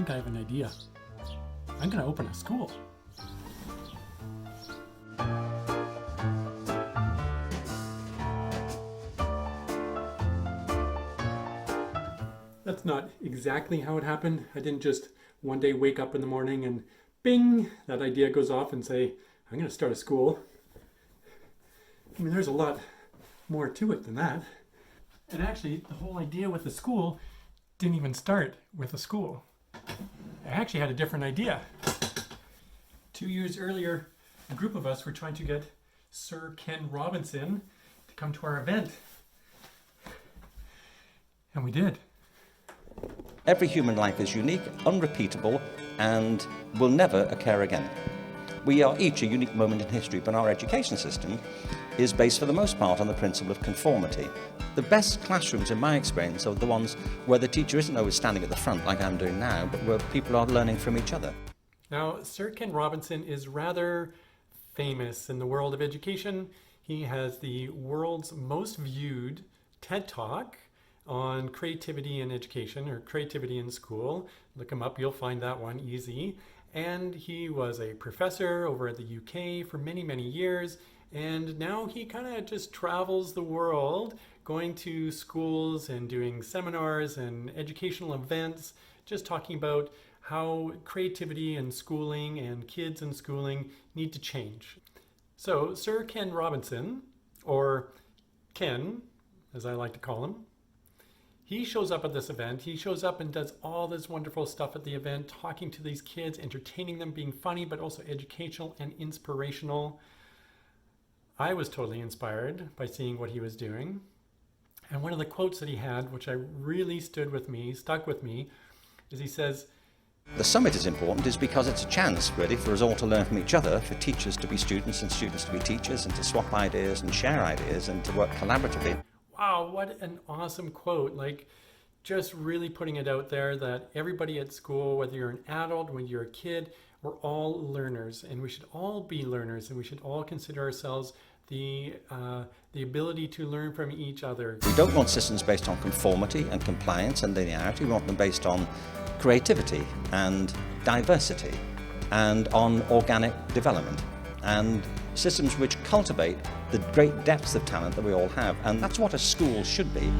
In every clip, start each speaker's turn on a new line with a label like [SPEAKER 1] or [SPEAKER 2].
[SPEAKER 1] think I have an idea. I'm going to open a school. That's not exactly how it happened. I didn't just one day wake up in the morning and bing, that idea goes off and say, I'm going to start a school. I mean, there's a lot more to it than that. And actually, the whole idea with the school didn't even start with a school. I actually had a different idea. 2 years earlier, a group of us were trying to get Sir Ken Robinson to come to our event. And we did.
[SPEAKER 2] Every human life is unique, unrepeatable, and will never occur again. We are each a unique moment in history, but our education system is based for the most part on the principle of conformity. The best classrooms, in my experience, are the ones where the teacher isn't always standing at the front like I'm doing now, but where people are learning from each other.
[SPEAKER 1] Now, Sir Ken Robinson is rather famous in the world of education. He has the world's most viewed TED Talk on creativity in education, or creativity in school. Look him up, you'll find that one easy. And he was a professor over at the UK for many, many years. And now he kind of just travels the world, going to schools and doing seminars and educational events, just talking about how creativity and schooling and kids and schooling need to change. So Sir Ken Robinson, or Ken, as I like to call him, he shows up at this event. He shows up and does all this wonderful stuff at the event, talking to these kids, entertaining them, being funny, but also educational and inspirational. I was totally inspired by seeing what he was doing. And one of the quotes that he had, which I really stuck with me, is he says,
[SPEAKER 2] The summit is important is because it's a chance, really, for us all to learn from each other, for teachers to be students and students to be teachers, and to swap ideas and share ideas and to work collaboratively.
[SPEAKER 1] Wow, what an awesome quote. Like, just really putting it out there that everybody at school, whether you're an adult, whether you're a kid, we're all learners, and we should all be learners, and we should all consider ourselves the ability to learn from each other.
[SPEAKER 2] We don't want systems based on conformity and compliance and linearity. We want them based on creativity and diversity and on organic development, and systems which cultivate the great depths of talent that we all have. And that's what a school should be.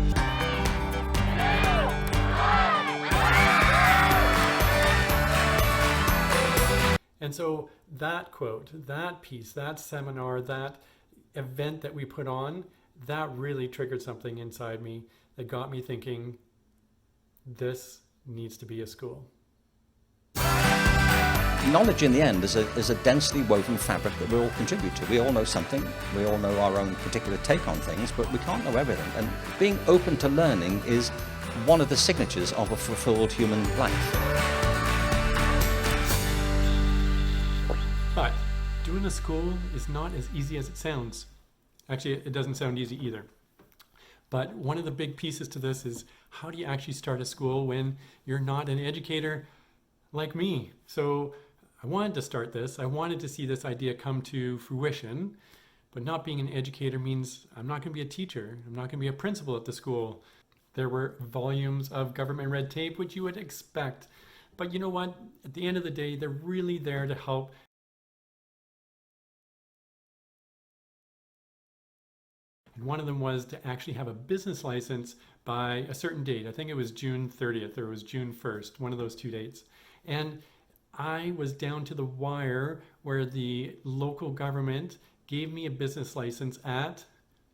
[SPEAKER 1] And so that quote, that piece, that seminar, that event that we put on, that really triggered something inside me that got me thinking, this needs to be a school.
[SPEAKER 2] Knowledge in the end is a densely woven fabric that we all contribute to. We all know something, we all know our own particular take on things, but we can't know everything. And being open to learning is one of the signatures of a fulfilled human life.
[SPEAKER 1] But doing a school is not as easy as it sounds. Actually, it doesn't sound easy either. But one of the big pieces to this is, how do you actually start a school when you're not an educator like me? So I wanted to start this. I wanted to see this idea come to fruition, but not being an educator means I'm not going to be a teacher. I'm not going to be a principal at the school. There were volumes of government red tape, which you would expect. But you know what? At the end of the day, they're really there to help. And one of them was to actually have a business license by a certain date. I think it was June 30th or it was June 1st, one of those two dates. And I was down to the wire where the local government gave me a business license at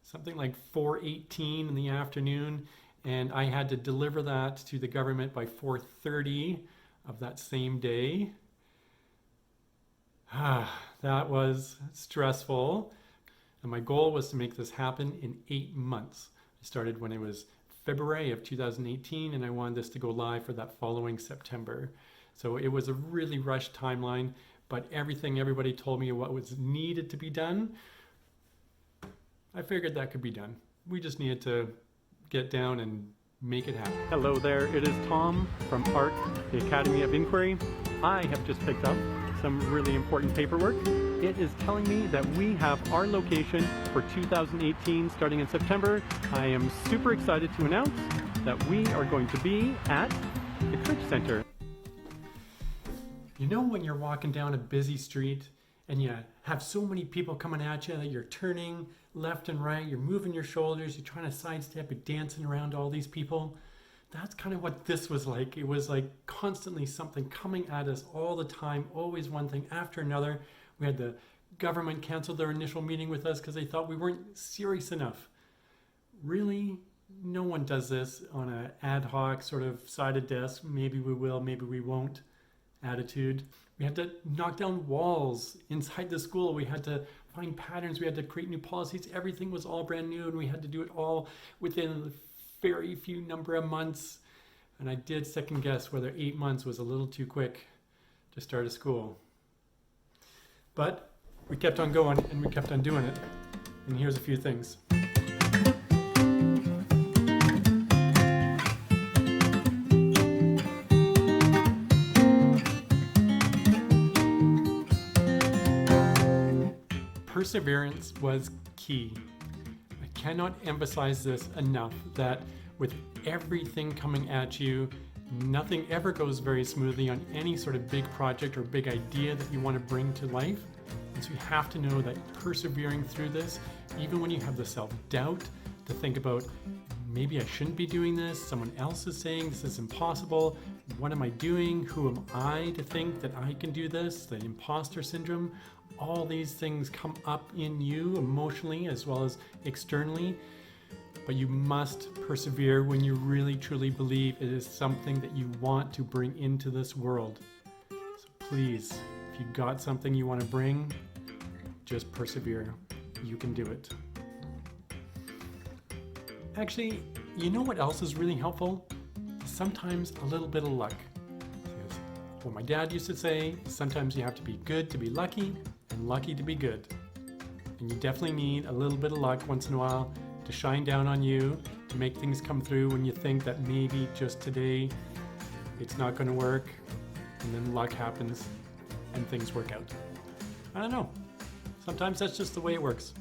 [SPEAKER 1] something like 4:18 in the afternoon, and I had to deliver that to the government by 4:30 of that same day. That was stressful. And my goal was to make this happen in 8 months. I started when it was February of 2018, and I wanted this to go live for that following September. So it was a really rushed timeline, but everybody told me what was needed to be done, I figured that could be done. We just needed to get down and make it happen. Hello there, it is Tom from ARC, the Academy of Inquiry. I have just picked up some really important paperwork. It is telling me that we have our location for 2018 starting in September. I am super excited to announce that we are going to be at the Courage Center. You know when you're walking down a busy street and you have so many people coming at you that you're turning left and right, you're moving your shoulders, you're trying to sidestep, you're dancing around all these people? That's kind of what this was like. It was like constantly something coming at us all the time, always one thing after another. We had the government cancel their initial meeting with us because they thought we weren't serious enough. Really? No one does this on an ad hoc sort of side of desk, maybe we will, maybe we won't attitude. We had to knock down walls inside the school. We had to find patterns. We had to create new policies. Everything was all brand new, and we had to do it all within a very few number of months. And I did second guess whether 8 months was a little too quick to start a school. But we kept on going, and we kept on doing it. And here's a few things. Perseverance was key. I cannot emphasize this enough, that with everything coming at you, nothing ever goes very smoothly on any sort of big project or big idea that you want to bring to life. And so you have to know that persevering through this, even when you have the self-doubt to think about, maybe I shouldn't be doing this, someone else is saying this is impossible, what am I doing, who am I to think that I can do this, the imposter syndrome, all these things come up in you emotionally as well as externally. But you must persevere when you really truly believe it is something that you want to bring into this world. So please, if you got something you want to bring, just persevere. You can do it. Actually, you know what else is really helpful? Sometimes a little bit of luck. Because what my dad used to say, sometimes you have to be good to be lucky and lucky to be good. And you definitely need a little bit of luck once in a while to shine down on you, to make things come through when you think that maybe just today it's not going to work, and then luck happens and things work out. I don't know. Sometimes that's just the way it works.